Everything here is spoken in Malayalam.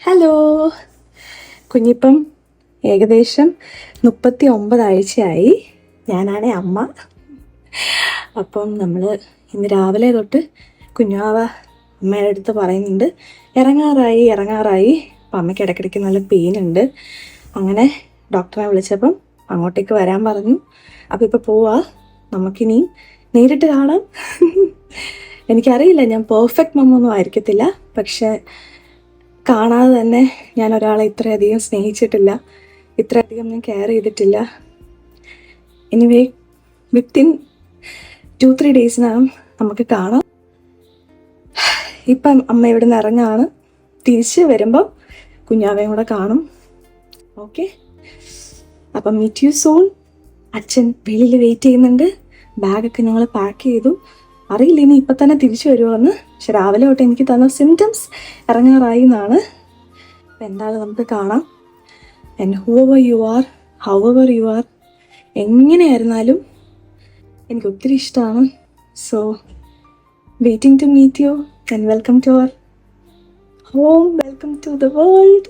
ഹലോ, കുഞ്ഞിപ്പം ഏകദേശം 39 ആഴ്ചയായി. ഞാനാണ് അമ്മ. അപ്പം നമ്മൾ ഇന്ന് രാവിലെ തൊട്ട് കുഞ്ഞാവ അമ്മയുടെ അടുത്ത് പറയുന്നുണ്ട് ഇറങ്ങാറായി. അപ്പം അമ്മയ്ക്ക് ഇടയ്ക്കിടയ്ക്ക് നല്ല പെയിൻ ഉണ്ട്. അങ്ങനെ ഡോക്ടറെ വിളിച്ചപ്പം അങ്ങോട്ടേക്ക് വരാൻ പറഞ്ഞു. അപ്പോൾ ഇപ്പോൾ പോവാ. നമുക്കിനി നേരിട്ട് കാണാം. എനിക്കറിയില്ല, ഞാൻ പെർഫെക്റ്റ് മമ്മൊന്നും ആയിരിക്കത്തില്ല, പക്ഷെ കാണാതെ തന്നെ ഞാൻ ഒരാളെ ഇത്രയധികം സ്നേഹിച്ചിട്ടില്ല, ഇത്രയധികം ഞാൻ കെയർ ചെയ്തിട്ടില്ല. എനിവേ, വിത്തിൻ 2-3 ഡേയ്സിനകം നമുക്ക് കാണാം. ഇപ്പം അമ്മ ഇവിടെ നിന്ന് ഇറങ്ങാണ്. തിരിച്ച് വരുമ്പം കുഞ്ഞാവയും കൂടെ കാണും. ഓക്കെ, അപ്പം മീറ്റ് യു സൂൺ. അച്ഛൻ വെളിയിൽ വെയിറ്റ് ചെയ്യുന്നുണ്ട്. ബാഗൊക്കെ ഞങ്ങൾ പാക്ക് ചെയ്തു. അറിയില്ല ഇനി ഇപ്പം തന്നെ തിരിച്ചു വരുമോയെന്ന്. പക്ഷെ രാവിലെ തൊട്ട് എനിക്ക് തന്ന സിംറ്റംസ് ഇറങ്ങാറായി എന്നാണ്. അപ്പം എന്തായാലും നമുക്ക് കാണാം. And whoever you are, however you are, എങ്ങനെയായിരുന്നാലും എനിക്ക് ഒത്തിരി ഇഷ്ടമാണ്. So waiting to meet you and welcome to our home, welcome to the world.